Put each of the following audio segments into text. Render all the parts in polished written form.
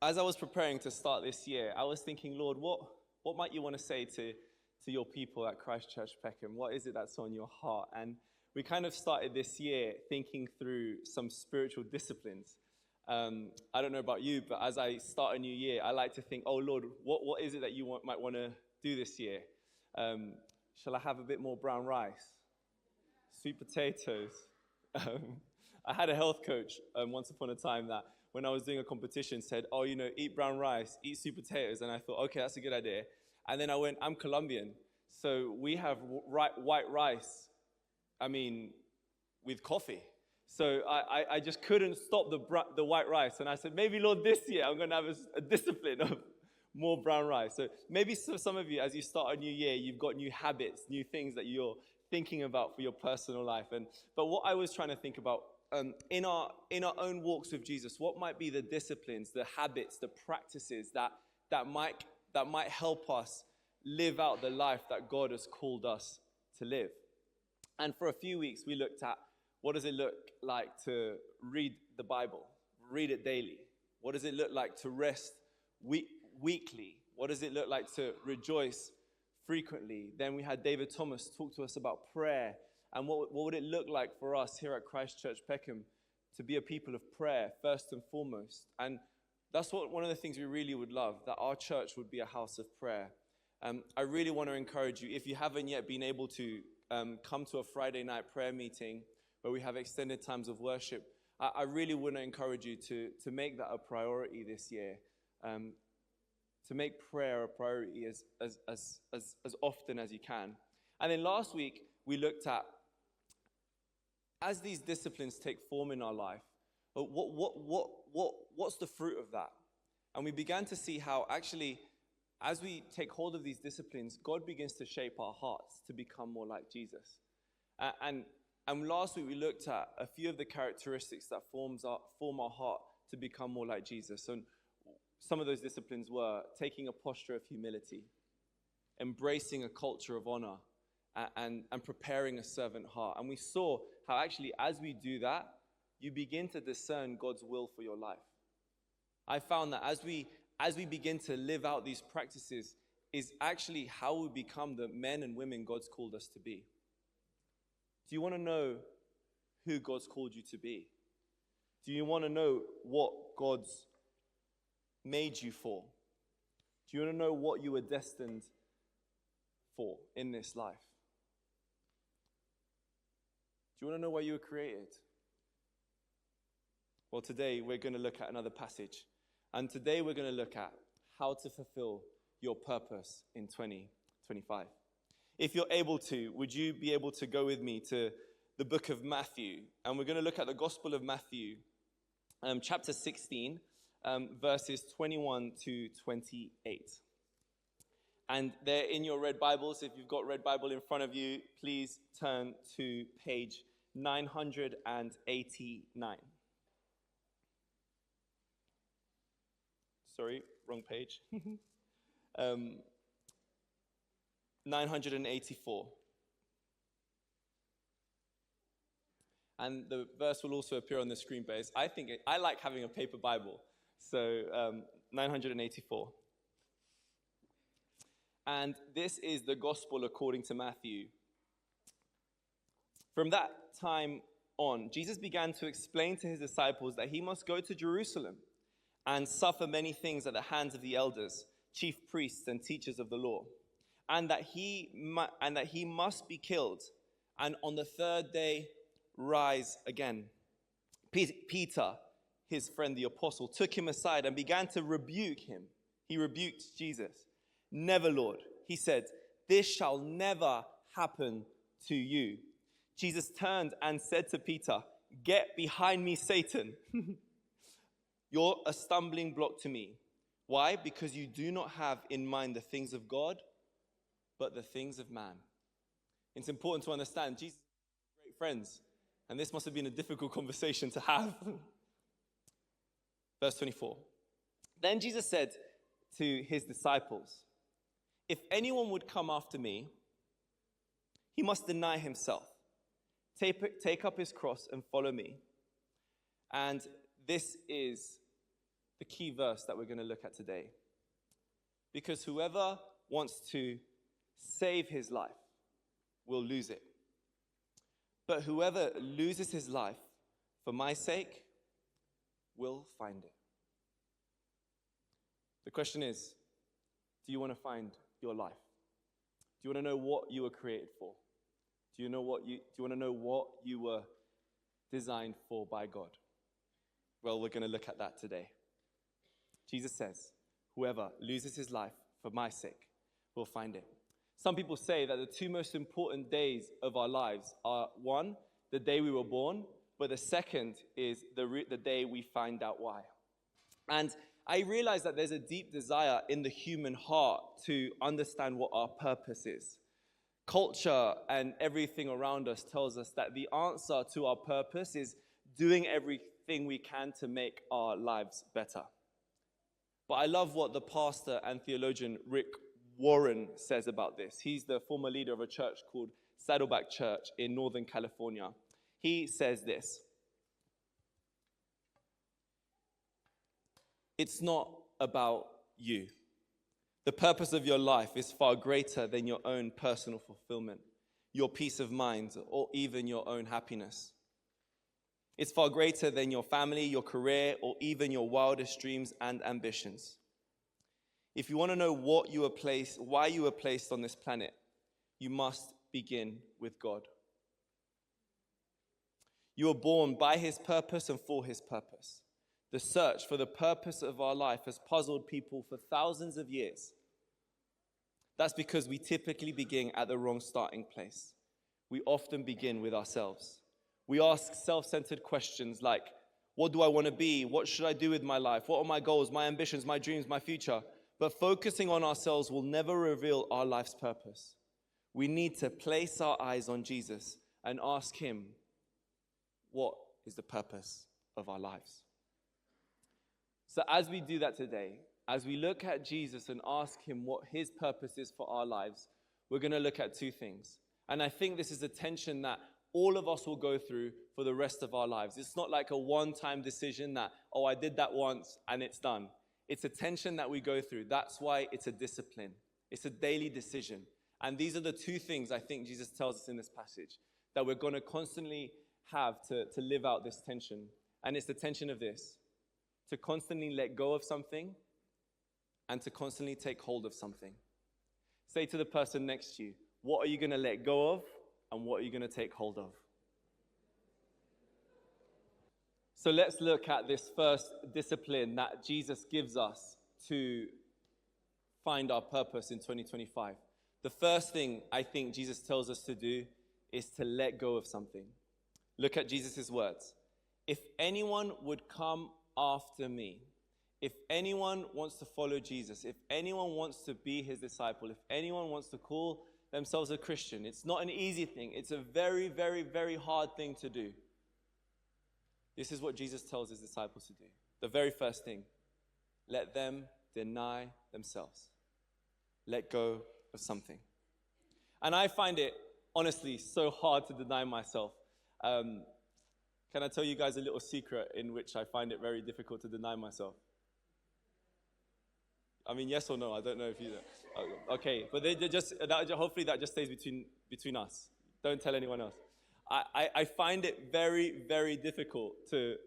as I was preparing to start this year, I was thinking, Lord, what might you want to say to your people at Christ Church Peckham? What is it that's on your heart? And we kind of started this year thinking through some spiritual disciplines. I don't know about you, but as I start a new year, I like to think, oh, Lord, what is it that you might want to do this year? Shall I have a bit more brown rice? Sweet potatoes? I had a health coach once upon a time that when I was doing a competition said, oh, eat brown rice, eat sweet potatoes. And I thought, okay, that's a good idea. And then I went, I'm Colombian. So we have white rice, with coffee. So I just couldn't stop the white rice. And I said, maybe, Lord, this year I'm going to have a discipline of more brown rice. So maybe some of you, as you start a new year, you've got new habits, new things that you're thinking about for your personal life. But what I was trying to think about, in our own walks with Jesus, what might be the disciplines, the habits, the practices that might help us live out the life that God has called us to live? And for a few weeks, we looked at what does it look like to read the Bible, read it daily? What does it look like to rest weekly? What does it look like to rejoice frequently? Then we had David Thomas talk to us about prayer. And what would it look like for us here at Christ Church Peckham to be a people of prayer first and foremost? And that's one of the things we really would love, that our church would be a house of prayer. I really want to encourage you, if you haven't yet been able to come to a Friday night prayer meeting where we have extended times of worship, I really want to encourage you to make that a priority this year, to make prayer a priority as often as you can. And then last week, we looked at, as these disciplines take form in our life, what's the fruit of that? And we began to see how actually, as we take hold of these disciplines, God begins to shape our hearts to become more like Jesus. And last week we looked at a few of the characteristics that form our heart to become more like Jesus. And some of those disciplines were taking a posture of humility, embracing a culture of honor, and preparing a servant heart. And we saw how actually as we do that, you begin to discern God's will for your life. I found that as we begin to live out these practices is actually how we become the men and women God's called us to be. Do you want to know who God's called you to be? Do you want to know what God's made you for? Do you want to know what you were destined for in this life? Do you want to know why you were created? Well, today we're going to look at another passage. And today we're going to look at how to fulfill your purpose in 2025. If you're able to, would you be able to go with me to the book of Matthew? And we're going to look at the Gospel of Matthew, chapter 16, verses 21 to 28. And they're in your red Bibles. If you've got red Bible in front of you, please turn to page 989. Sorry, wrong page. 984. And the verse will also appear on the screen, but I like having a paper Bible. So 984. And this is the gospel according to Matthew. From that time on, Jesus began to explain to his disciples that he must go to Jerusalem and suffer many things at the hands of the elders, chief priests, and teachers of the law, and that he must be killed, and on the third day rise again. Peter, his friend the apostle, took him aside and began to rebuke him. He rebuked Jesus. "Never, Lord," he said, "this shall never happen to you." Jesus turned and said to Peter, "Get behind me, Satan. You're a stumbling block to me. Why? Because you do not have in mind the things of God, but the things of man." It's important to understand Jesus and great friends, and this must have been a difficult conversation to have. Verse 24. Then Jesus said to his disciples, "If anyone would come after me, he must deny himself, take up his cross and follow me." And this is the key verse that we're going to look at today. Because whoever wants to save his life will lose it. But whoever loses his life for my sake will find it. The question is, do you want to find your life? Do you want to know what you were created for? Do you want to know what you were designed for by God? Well, we're going to look at that today. Jesus says, whoever loses his life for my sake will find it. Some people say that the two most important days of our lives are, one, the day we were born, but the second is the day we find out why. And I realize that there's a deep desire in the human heart to understand what our purpose is. Culture and everything around us tells us that the answer to our purpose is doing everything we can to make our lives better. But I love what the pastor and theologian Rick Warren says about this. He's the former leader of a church called Saddleback Church in Northern California. He says this: it's not about you. The purpose of your life is far greater than your own personal fulfillment, your peace of mind, or even your own happiness. It's far greater than your family, your career, or even your wildest dreams and ambitions. If you want to know why you were placed on this planet, you must begin with God. You were born by his purpose and for his purpose. The search for the purpose of our life has puzzled people for thousands of years. That's because we typically begin at the wrong starting place. We often begin with ourselves. We ask self-centered questions like, what do I want to be? What should I do with my life? What are my goals, my ambitions, my dreams, my future? But focusing on ourselves will never reveal our life's purpose. We need to place our eyes on Jesus and ask him, what is the purpose of our lives? So as we do that today, as we look at Jesus and ask him what his purpose is for our lives, we're going to look at two things. And I think this is a tension that all of us will go through for the rest of our lives. It's not like a one-time decision that, oh, I did that once and it's done. It's a tension that we go through. That's why it's a discipline. It's a daily decision. And these are the two things I think Jesus tells us in this passage that we're going to constantly have to live out this tension. And it's the tension of this: to constantly let go of something and to constantly take hold of something. Say to the person next to you, what are you going to let go of and what are you going to take hold of? So let's look at this first discipline that Jesus gives us to find our purpose in 2025. The first thing I think Jesus tells us to do is to let go of something. Look at Jesus' words. If anyone would come after me, if anyone wants to follow Jesus, if anyone wants to be his disciple, if anyone wants to call themselves a Christian, it's not an easy thing. It's a very, very, very hard thing to do. This is what Jesus tells his disciples to do. The very first thing, let them deny themselves. Let go of something. And I find it, honestly, so hard to deny myself. Can I tell you guys a little secret in which I find it very difficult to deny myself? I mean, yes or no? I don't know if you... Okay, but hopefully that just stays between us. Don't tell anyone else. I find it very, very difficult to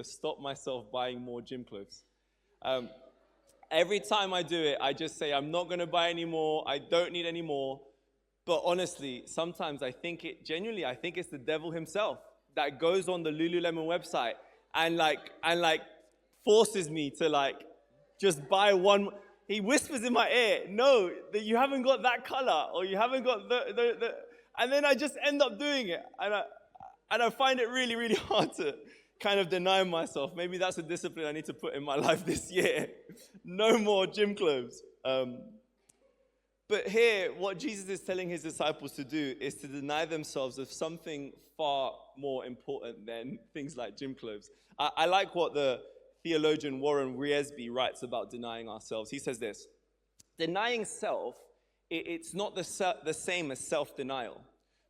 stop myself buying more gym clothes. Every time I do it, I just say, I'm not going to buy any more. I don't need any more. But honestly, sometimes I think it's the devil himself that goes on the Lululemon website and forces me to just buy one. He whispers in my ear, no, that you haven't got that color, or you haven't got the and then I just end up doing it. And I find it really, really hard to kind of deny myself. Maybe that's a discipline I need to put in my life this year. No more gym clothes. But here, what Jesus is telling his disciples to do is to deny themselves of something far more important than things like gym clothes. I like what the theologian Warren Wiersbe writes about denying ourselves. He says this: denying self, it's not the same as self-denial.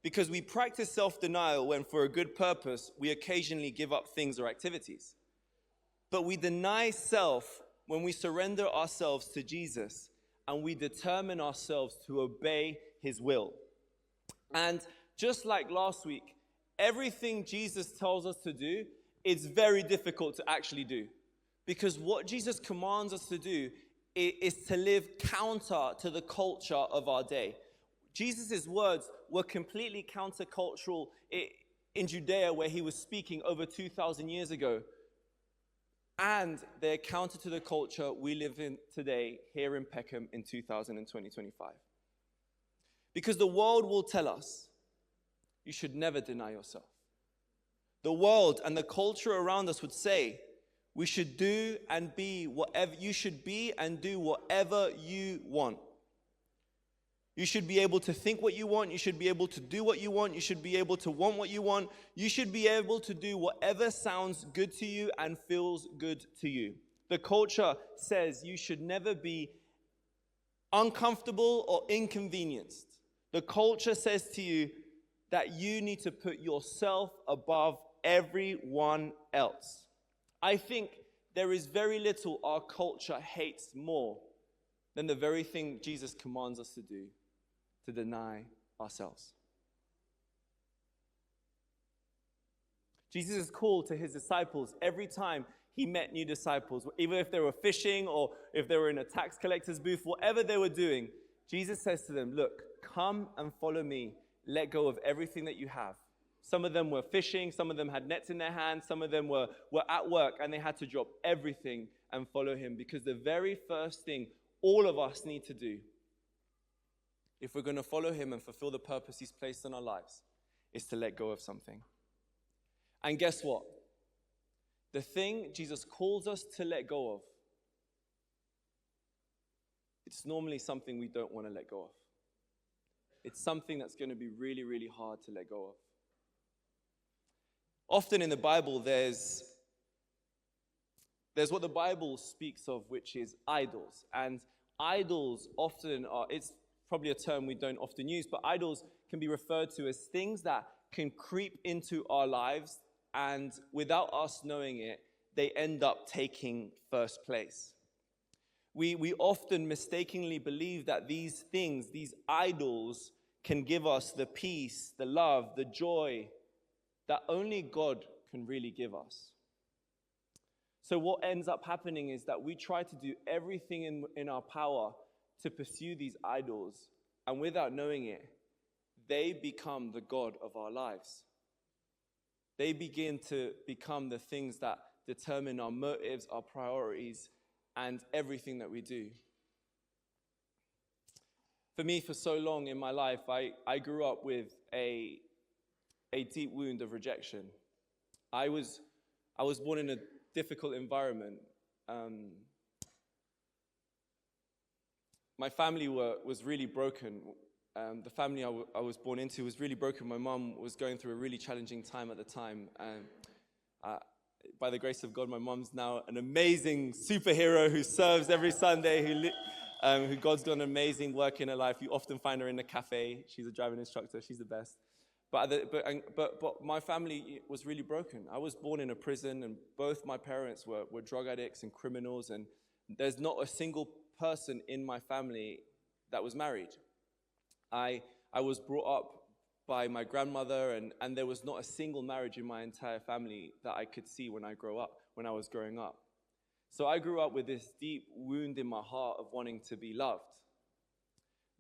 Because we practice self-denial when, for a good purpose, we occasionally give up things or activities. But we deny self when we surrender ourselves to Jesus and we determine ourselves to obey his will. And just like last week, everything Jesus tells us to do, it's very difficult to actually do. Because what Jesus commands us to do is to live counter to the culture of our day. Jesus' words were completely countercultural in Judea, where he was speaking over 2,000 years ago. And they're counter to the culture we live in today here in Peckham in 2025. Because the world will tell us, you should never deny yourself. The world and the culture around us would say, we should do and be whatever, you should be and do whatever you want. You should be able to think what you want. You should be able to do what you want. You should be able to want what you want. You should be able to do whatever sounds good to you and feels good to you. The culture says you should never be uncomfortable or inconvenienced. The culture says to you that you need to put yourself above everyone else. I think there is very little our culture hates more than the very thing Jesus commands us to do, to deny ourselves. Jesus' call to his disciples every time he met new disciples, even if they were fishing or if they were in a tax collector's booth, whatever they were doing, Jesus says to them, look, come and follow me. Let go of everything that you have. Some of them were fishing, some of them had nets in their hands, some of them were at work, and they had to drop everything and follow him, because the very first thing all of us need to do, if we're going to follow him and fulfill the purpose he's placed in our lives, is to let go of something. And guess what? The thing Jesus calls us to let go of, it's normally something we don't want to let go of. It's something that's going to be really, really hard to let go of. Often in the Bible, there's what the Bible speaks of, which is idols. And idols often are, it's probably a term we don't often use, but idols can be referred to as things that can creep into our lives, and without us knowing it, they end up taking first place. We often mistakenly believe that these things, these idols, can give us the peace, the love, the joy that only God can really give us. So what ends up happening is that we try to do everything in our power to pursue these idols, and without knowing it, they become the God of our lives. They begin to become the things that determine our motives, our priorities, and everything that we do. For me, for so long in my life, I grew up with a deep wound of rejection. I was born in a difficult environment. My family was really broken. The family I was born into was really broken. My mum was going through a really challenging time at the time. By the grace of God, my mum's now an amazing superhero who serves every Sunday, who God's done amazing work in her life. You often find her in a cafe. She's a driving instructor. She's the best. But my family was really broken. I was born in a prison, and both my parents were drug addicts and criminals, and there's not a single person in my family that was married. I was brought up by my grandmother, and there was not a single marriage in my entire family that I could see when I was growing up. So I grew up with this deep wound in my heart of wanting to be loved.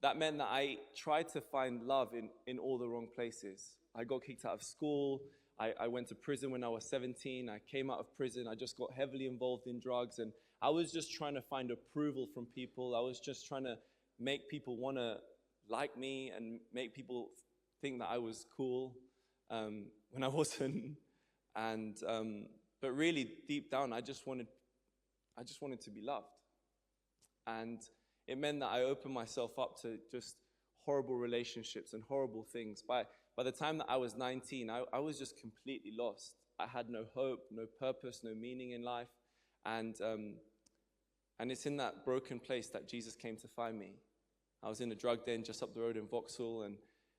That meant that I tried to find love in all the wrong places. I got kicked out of school. I went to prison when I was 17. I came out of prison. I just got heavily involved in drugs. And I was just trying to find approval from people. I was just trying to make people want to like me and make people think that I was cool when I wasn't. But really, deep down, I just wanted to be loved. And it meant that I opened myself up to just horrible relationships and horrible things. By the time that I was 19, I was just completely lost. I had no hope, no purpose, no meaning in life. And it's in that broken place that Jesus came to find me. I was in a drug den just up the road in Vauxhall,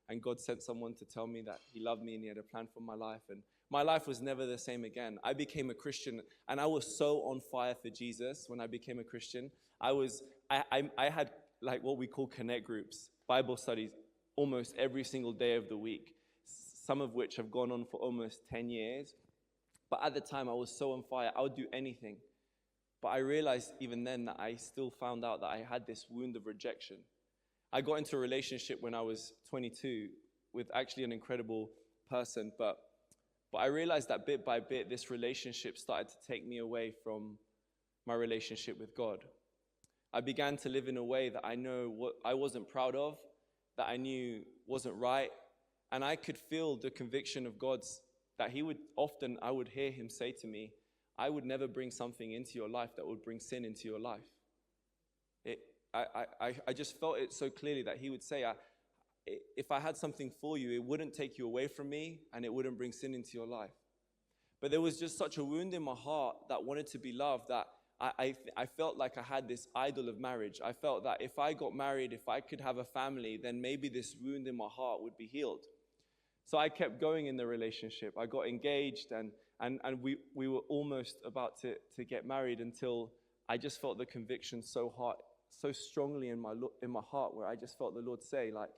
and God sent someone to tell me that he loved me and he had a plan for my life. And My life was never the same again. I became a Christian, and I was so on fire for Jesus when I became a Christian. I had like what we call connect groups, Bible studies, almost every single day of the week, some of which have gone on for almost 10 years. But at the time, I was so on fire, I would do anything. But I realized even then that I still found out that I had this wound of rejection. I got into a relationship when I was 22 with actually an incredible person, but I realized that bit by bit, this relationship started to take me away from my relationship with God. I began to live in a way that I know what I wasn't proud of, that I knew wasn't right, and I could feel the conviction of God's, that I would hear him say to me, I would never bring something into your life that would bring sin into your life. I just felt it so clearly that he would say, if I had something for you, it wouldn't take you away from me and it wouldn't bring sin into your life. But there was just such a wound in my heart that wanted to be loved that I felt like I had this idol of marriage. I felt that if I got married, if I could have a family, then maybe this wound in my heart would be healed. So I kept going in the relationship. I got engaged and we were almost about to get married until I just felt the conviction so hard, so strongly in my heart, where I just felt the Lord say, like,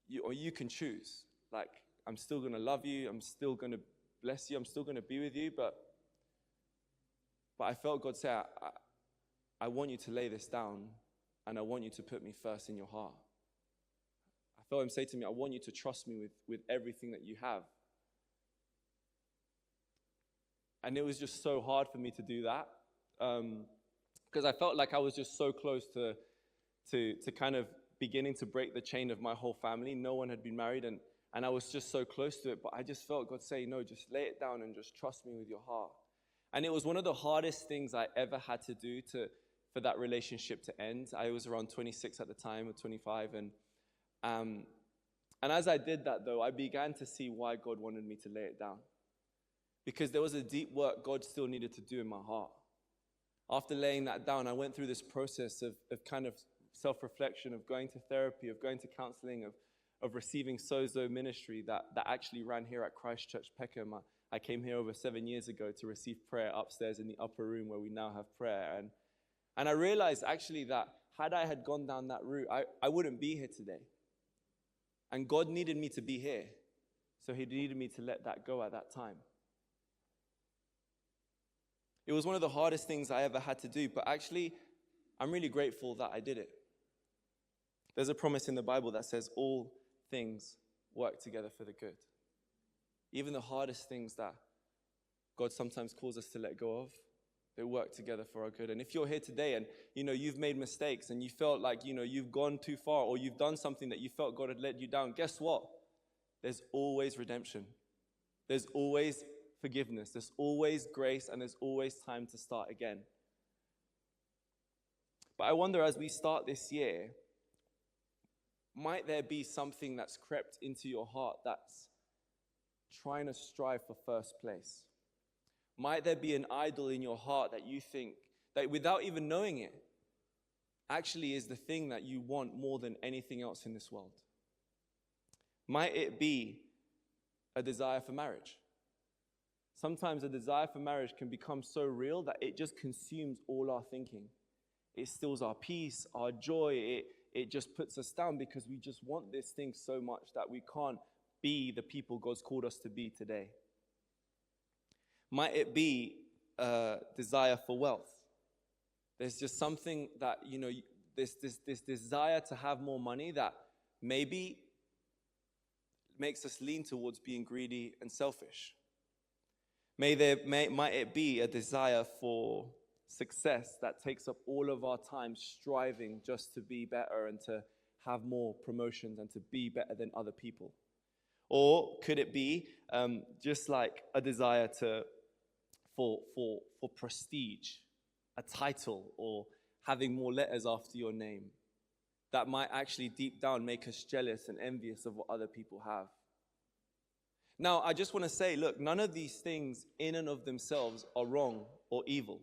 you can choose. Like, I'm still going to love you. I'm still going to bless you. I'm still going to be with you. But I felt God say, I want you to lay this down, and I want you to put me first in your heart. I felt him say to me, I want you to trust me with everything that you have. And it was just so hard for me to do that, because I felt like I was just so close to kind of beginning to break the chain of my whole family. No one had been married, and I was just so close to it. But I just felt God say, no, just lay it down and just trust me with your heart. And it was one of the hardest things I ever had to do for that relationship to end. I was around 26 at the time, or 25, and as I did that, though, I began to see why God wanted me to lay it down. Because there was a deep work God still needed to do in my heart. After laying that down, I went through this process of kind of self-reflection, of going to therapy, of going to counseling, of receiving sozo ministry that actually ran here at Christ Church Peckham. I came here over 7 years ago to receive prayer upstairs in the upper room where we now have prayer. And I realized actually that had I had gone down that route, I wouldn't be here today. And God needed me to be here. So he needed me to let that go at that time. It was one of the hardest things I ever had to do, but actually, I'm really grateful that I did it. There's a promise in the Bible that says all things work together for the good. Even the hardest things that God sometimes calls us to let go of, they work together for our good. And if you're here today and, you've made mistakes and you felt like, you've gone too far, or you've done something that you felt God had let you down, guess what? There's always redemption. There's always forgiveness. There's always grace, and there's always time to start again. But I wonder, as we start this year, might there be something that's crept into your heart that's trying to strive for first place? Might there be an idol in your heart that you think, that without even knowing it, actually is the thing that you want more than anything else in this world? Might it be a desire for marriage? Sometimes a desire for marriage can become so real that it just consumes all our thinking. It steals our peace, our joy. It just puts us down because we just want this thing so much that we can't be the people God's called us to be today. Might it be a desire for wealth? There's just something that, this desire to have more money that maybe makes us lean towards being greedy and selfish. Might it be a desire for success that takes up all of our time striving just to be better and to have more promotions and to be better than other people? Or could it be just like a desire for prestige, a title, or having more letters after your name that might actually deep down make us jealous and envious of what other people have? Now, I just want to say, look, none of these things in and of themselves are wrong or evil.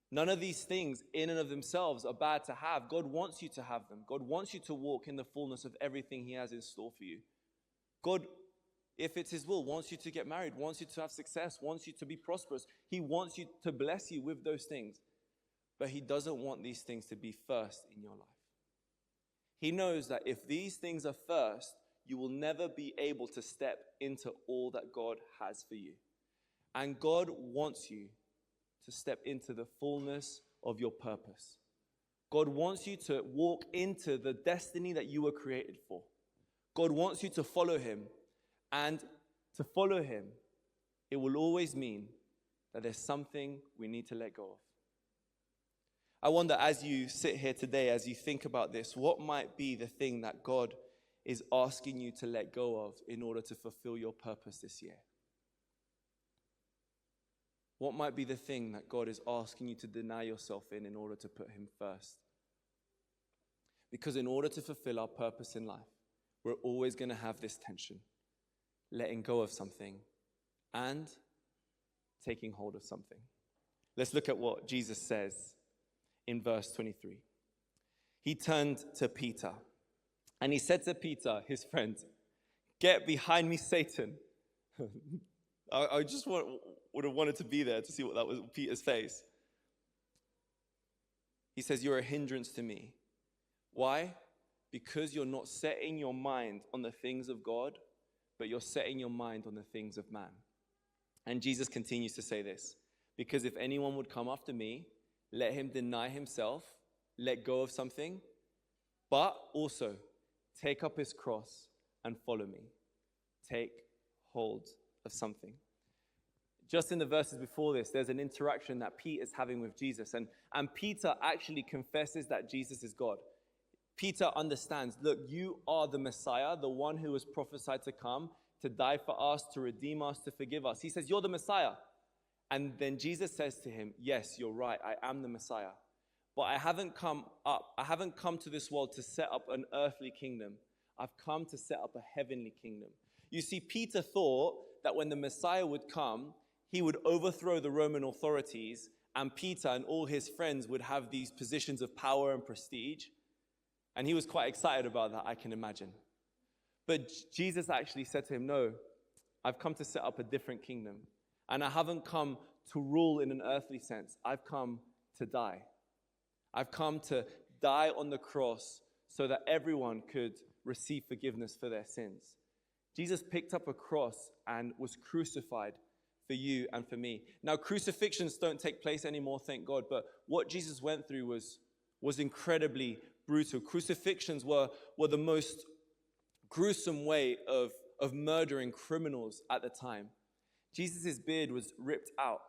None of these things in and of themselves are bad to have. God wants you to have them. God wants you to walk in the fullness of everything he has in store for you. God if it's his will, wants you to get married, wants you to have success, wants you to be prosperous. He wants you to bless you with those things. But he doesn't want these things to be first in your life. He knows that if these things are first, you will never be able to step into all that God has for you. And God wants you to step into the fullness of your purpose. God wants you to walk into the destiny that you were created for. God wants you to follow him. And to follow him, it will always mean that there's something we need to let go of. I wonder, as you sit here today, as you think about this, what might be the thing that God is asking you to let go of in order to fulfill your purpose this year? What might be the thing that God is asking you to deny yourself in order to put him first? Because in order to fulfill our purpose in life, we're always going to have this tension. Letting go of something and taking hold of something. Let's look at what Jesus says in verse 23. He turned to Peter and he said to Peter, his friend, "Get behind me, Satan." I just would have wanted to be there to see what that was, Peter's face. He says, "You're a hindrance to me." Why? Because you're not setting your mind on the things of God, but you're setting your mind on the things of man. And Jesus continues to say this, "Because if anyone would come after me, let him deny himself, let go of something, but also take up his cross and follow me." Take hold of something. Just in the verses before this, there's an interaction that Pete is having with Jesus. And Peter actually confesses that Jesus is God. Peter understands, look, you are the Messiah, the one who was prophesied to come, to die for us, to redeem us, to forgive us. He says, you're the Messiah. And then Jesus says to him, yes, you're right, I am the Messiah. But I haven't come to this world to set up an earthly kingdom. I've come to set up a heavenly kingdom. You see, Peter thought that when the Messiah would come, he would overthrow the Roman authorities, and Peter and all his friends would have these positions of power and prestige. And he was quite excited about that, I can imagine. But Jesus actually said to him, no, I've come to set up a different kingdom. And I haven't come to rule in an earthly sense. I've come to die. I've come to die on the cross so that everyone could receive forgiveness for their sins. Jesus picked up a cross and was crucified for you and for me. Now, crucifixions don't take place anymore, thank God, but what Jesus went through was incredibly brutal. Crucifixions were the most gruesome way of murdering criminals at the time. Jesus' beard was ripped out.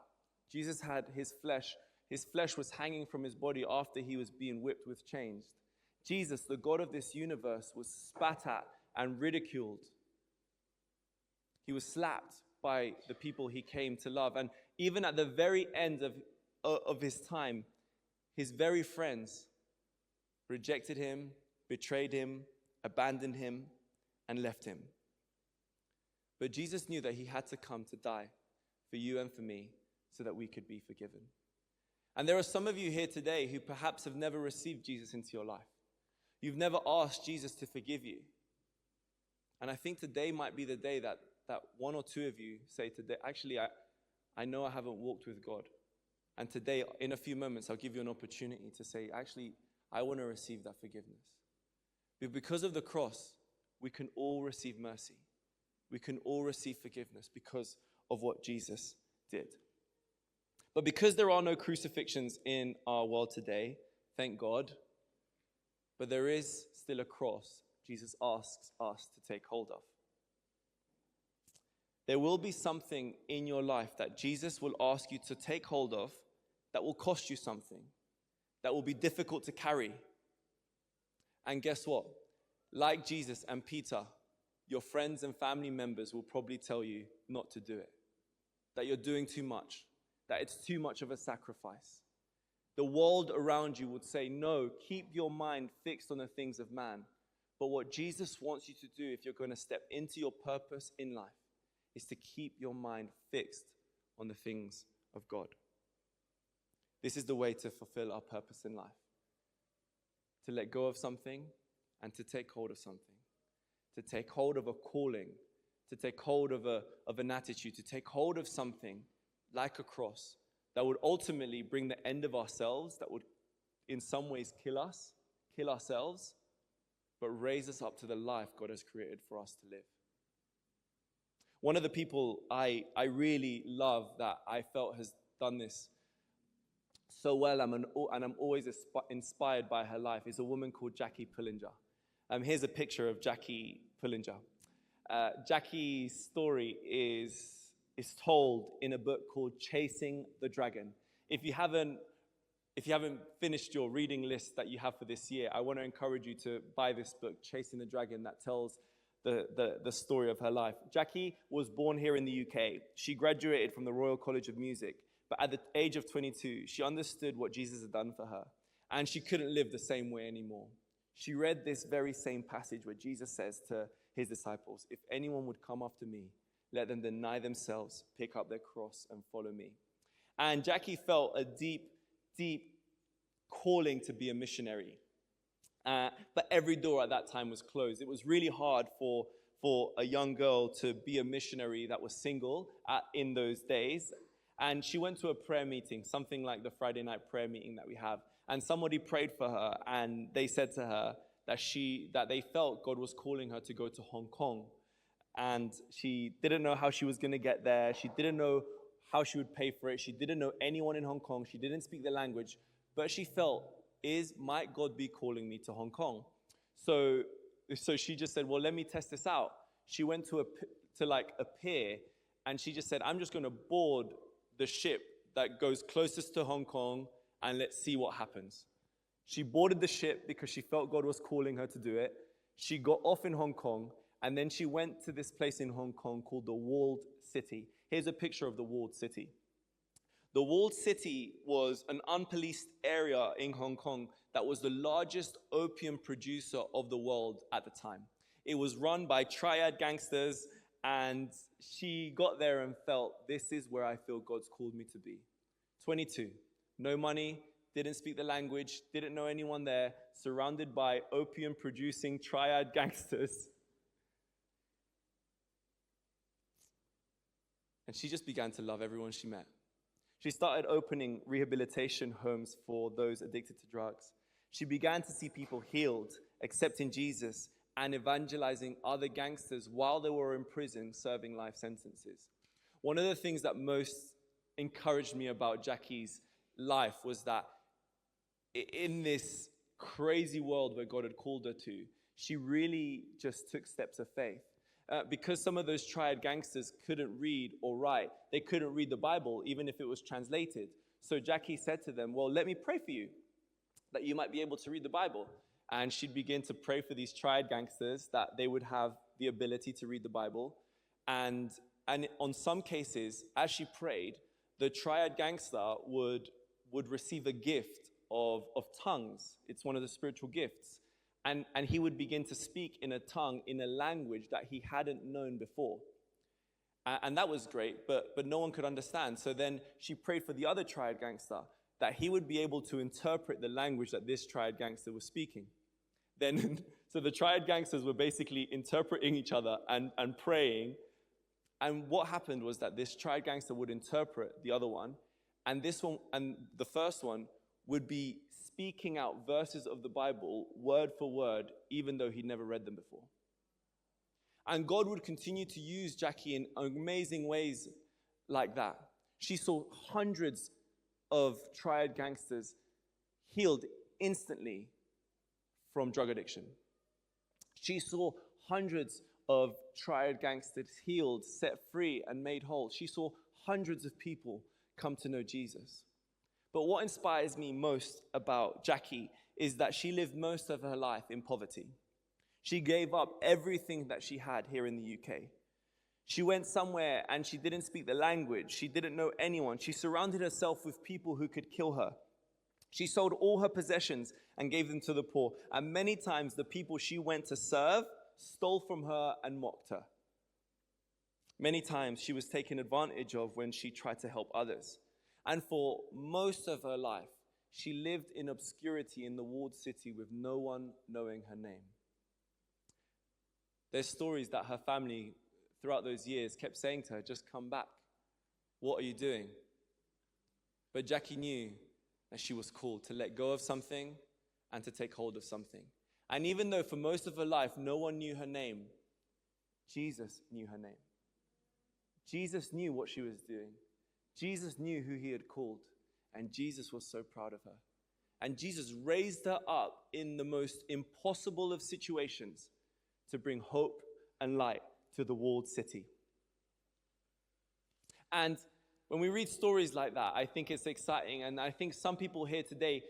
Jesus had his flesh was hanging from his body after he was being whipped with chains. Jesus, the God of this universe, was spat at and ridiculed. He was slapped by the people he came to love. And even at the very end of his time, his very friends rejected him, betrayed him, abandoned him, and left him. But Jesus knew that he had to come to die for you and for me so that we could be forgiven. And there are some of you here today who perhaps have never received Jesus into your life. You've never asked Jesus to forgive you. And I think today might be the day that one or two of you say today, actually, I know I haven't walked with God. And today, in a few moments, I'll give you an opportunity to say, actually, I want to receive that forgiveness. Because of the cross, we can all receive mercy. We can all receive forgiveness because of what Jesus did. But because there are no crucifixions in our world today, thank God, but there is still a cross Jesus asks us to take hold of. There will be something in your life that Jesus will ask you to take hold of that will cost you something, that will be difficult to carry. And guess what? Like Jesus and Peter, your friends and family members will probably tell you not to do it, that you're doing too much, that it's too much of a sacrifice. The world around you would say, no, keep your mind fixed on the things of man. But what Jesus wants you to do if you're going to step into your purpose in life is to keep your mind fixed on the things of God. This is the way to fulfill our purpose in life. To let go of something and to take hold of something. To take hold of a calling to take hold of an attitude, to take hold of something like a cross that would ultimately bring the end of ourselves, that would in some ways kill us, kill ourselves, but raise us up to the life God has created for us to live. One of the people I really love that I felt has done this so well, and I'm always inspired by her life, is a woman called Jackie Pullinger. Here's a picture of Jackie Pullinger. Jackie's story is told in a book called Chasing the Dragon. If you haven't finished your reading list that you have for this year, I want to encourage you to buy this book, Chasing the Dragon, that tells the story of her life. Jackie was born here in the UK. She graduated from the Royal College of Music, but at the age of 22, she understood what Jesus had done for her, and she couldn't live the same way anymore. She read this very same passage where Jesus says to his disciples, "If anyone would come after me, let them deny themselves, pick up their cross, and follow me." And Jackie felt a deep, deep calling to be a missionary. But every door at that time was closed. It was really hard for a young girl to be a missionary that was single in those days. And she went to a prayer meeting, something like the Friday night prayer meeting that we have. And somebody prayed for her, and they said to her that they felt God was calling her to go to Hong Kong. And she didn't know how she was going to get there. She didn't know how she would pay for it. She didn't know anyone in Hong Kong. She didn't speak the language. But she felt, might God be calling me to Hong Kong? So she just said, well, let me test this out. She went to a pier, and she just said, I'm just going to board the ship that goes closest to Hong Kong, and let's see what happens. She boarded the ship because she felt God was calling her to do it. She got off in Hong Kong, and then she went to this place in Hong Kong called the Walled City. Here's a picture of the Walled City. The Walled City was an unpoliced area in Hong Kong that was the largest opium producer of the world at the time. It was run by triad gangsters, and she got there and felt, this is where I feel God's called me to be. 22, no money, didn't speak the language, didn't know anyone there, surrounded by opium-producing triad gangsters. And she just began to love everyone she met. She started opening rehabilitation homes for those addicted to drugs. She began to see people healed, accepting Jesus, and evangelizing other gangsters while they were in prison serving life sentences. One of the things that most encouraged me about Jackie's life was that in this crazy world where God had called her to, she really just took steps of faith. Because some of those triad gangsters couldn't read or write, they couldn't read the Bible, even if it was translated. So Jackie said to them, well, let me pray for you, that you might be able to read the Bible. And she'd begin to pray for these triad gangsters that they would have the ability to read the Bible. And on some cases, as she prayed, the triad gangster would receive a gift of tongues. It's one of the spiritual gifts. And he would begin to speak in a tongue, in a language that he hadn't known before. And that was great, but no one could understand. So then she prayed for the other triad gangster, that he would be able to interpret the language that this triad gangster was speaking. So the triad gangsters were basically interpreting each other and praying. And what happened was that this triad gangster would interpret the other one, and this one, and the first one would be speaking out verses of the Bible word for word, even though he'd never read them before. And God would continue to use Jackie in amazing ways like that. She saw hundreds of triad gangsters healed instantly from drug addiction. She saw hundreds of triad gangsters healed, set free, and made whole. She saw hundreds of people come to know Jesus. But what inspires me most about Jackie is that she lived most of her life in poverty. She gave up everything that she had here in the UK. She went somewhere and she didn't speak the language. She didn't know anyone. She surrounded herself with people who could kill her. She sold all her possessions and gave them to the poor. And many times the people she went to serve stole from her and mocked her. Many times she was taken advantage of when she tried to help others. And for most of her life, she lived in obscurity in the walled city with no one knowing her name. There's stories that her family throughout those years kept saying to her, just come back. What are you doing? But Jackie knew that she was called to let go of something and to take hold of something. And even though for most of her life no one knew her name, Jesus knew her name. Jesus knew what she was doing. Jesus knew who he had called. And Jesus was so proud of her. And Jesus raised her up in the most impossible of situations to bring hope and light to the walled city. And when we read stories like that, I think it's exciting. And I think some people here today,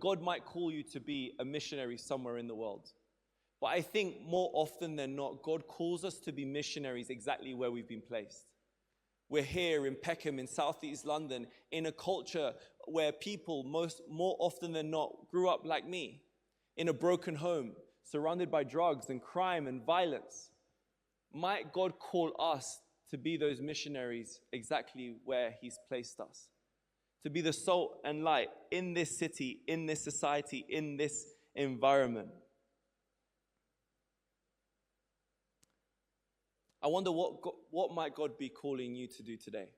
God might call you to be a missionary somewhere in the world. But I think more often than not, God calls us to be missionaries exactly where we've been placed. We're here in Peckham, in Southeast London, in a culture where people more often than not grew up like me, in a broken home, surrounded by drugs and crime and violence. Might God call us to be those missionaries exactly where he's placed us? To be the salt and light in this city, in this society, in this environment. I wonder what might God be calling you to do today?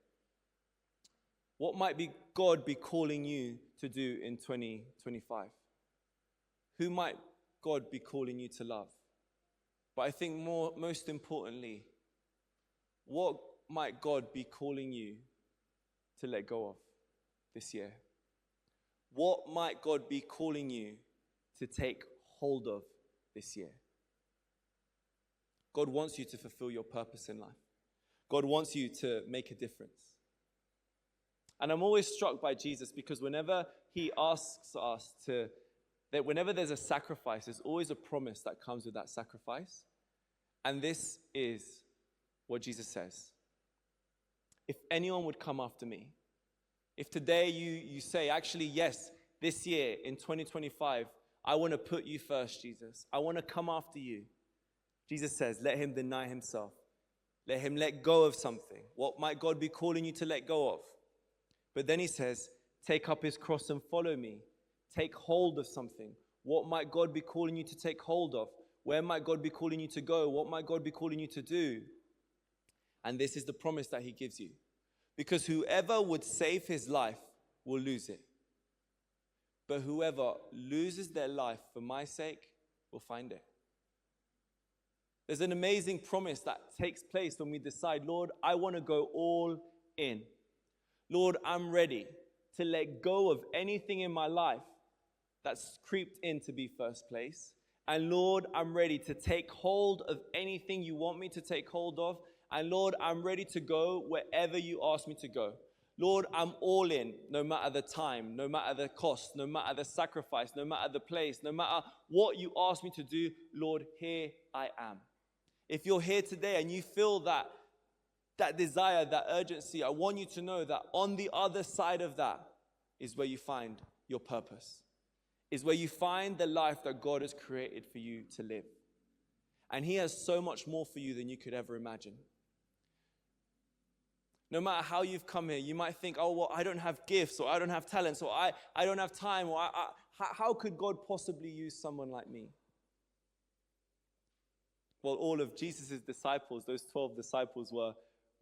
What might God be calling you to do in 2025? Who might God be calling you to love? But I think most importantly, what might God be calling you to let go of this year? What might God be calling you to take hold of this year? God wants you to fulfill your purpose in life. God wants you to make a difference. And I'm always struck by Jesus because whenever he asks us that whenever there's a sacrifice, there's always a promise that comes with that sacrifice. And this is what Jesus says. If anyone would come after me, if today you say, actually, yes, this year in 2025, I want to put you first, Jesus. I want to come after you. Jesus says, let him deny himself. Let him let go of something. What might God be calling you to let go of? But then he says, take up his cross and follow me. Take hold of something. What might God be calling you to take hold of? Where might God be calling you to go? What might God be calling you to do? And this is the promise that he gives you. Because whoever would save his life will lose it. But whoever loses their life for my sake will find it. There's an amazing promise that takes place when we decide, Lord, I want to go all in. Lord, I'm ready to let go of anything in my life that's creeped in to be first place. And Lord, I'm ready to take hold of anything you want me to take hold of. And Lord, I'm ready to go wherever you ask me to go. Lord, I'm all in, no matter the time, no matter the cost, no matter the sacrifice, no matter the place, no matter what you ask me to do. Lord, here I am. If you're here today and you feel that desire, that urgency, I want you to know that on the other side of that is where you find your purpose, is where you find the life that God has created for you to live. And he has so much more for you than you could ever imagine. No matter how you've come here, you might think, oh, well, I don't have gifts, or I don't have talents, or I don't have time, or how could God possibly use someone like me? Well, all of Jesus' disciples, those 12 disciples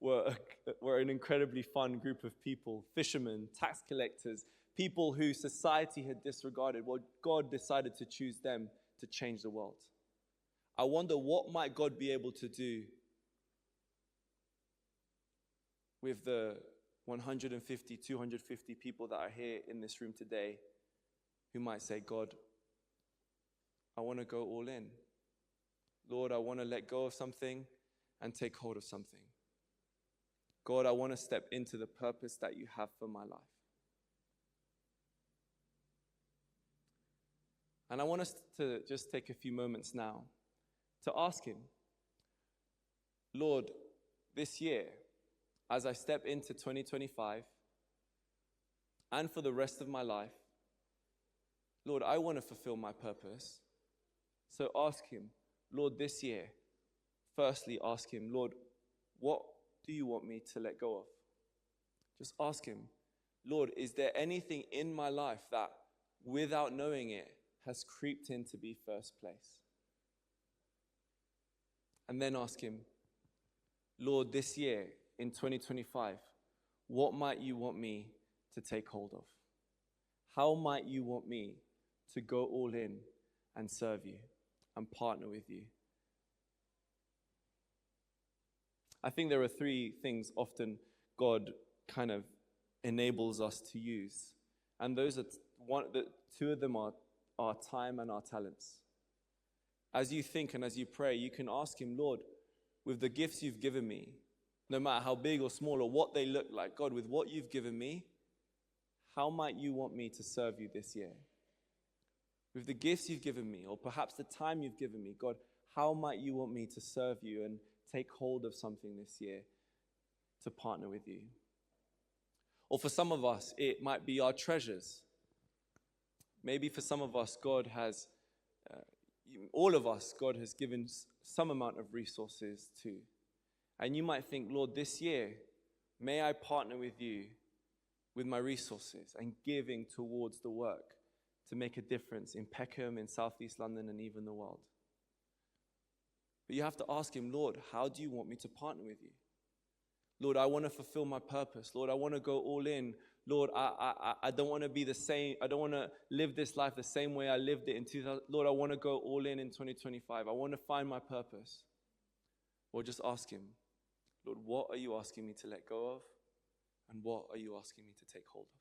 were an incredibly fun group of people, fishermen, tax collectors, people who society had disregarded. Well, God decided to choose them to change the world. I wonder what might God be able to do with the 150, 250 people that are here in this room today who might say, God, I want to go all in. Lord, I want to let go of something and take hold of something. God, I want to step into the purpose that you have for my life. And I want us to just take a few moments now to ask him, Lord, this year, as I step into 2025 and for the rest of my life, Lord, I want to fulfill my purpose. So ask him, Lord, this year, firstly ask him, Lord, what do you want me to let go of? Just ask him, Lord, is there anything in my life that, without knowing it, has creeped in to be first place? And then ask him, Lord, this year in 2025, what might you want me to take hold of? How might you want me to go all in and serve you and partner with you? I think there are three things often God kind of enables us to use. And those are two of them are our time and our talents. As you think and as you pray, you can ask him, Lord, with the gifts you've given me, no matter how big or small or what they look like, God, with what you've given me, how might you want me to serve you this year? With the gifts you've given me, or perhaps the time you've given me, God, how might you want me to serve you and take hold of something this year to partner with you? Or for some of us, it might be our treasures. Maybe for some of us, all of us, God has given some amount of resources to. And you might think, Lord, this year, may I partner with you with my resources and giving towards the work to make a difference in Peckham, in Southeast London, and even the world. But you have to ask him, Lord, how do you want me to partner with you? Lord, I want to fulfill my purpose. Lord, I want to go all in. Lord, I don't want to be the same. I don't want to live this life the same way I lived it in 2000. Lord, I want to go all in 2025. I want to find my purpose. Or just ask him, Lord, what are you asking me to let go of? And what are you asking me to take hold of?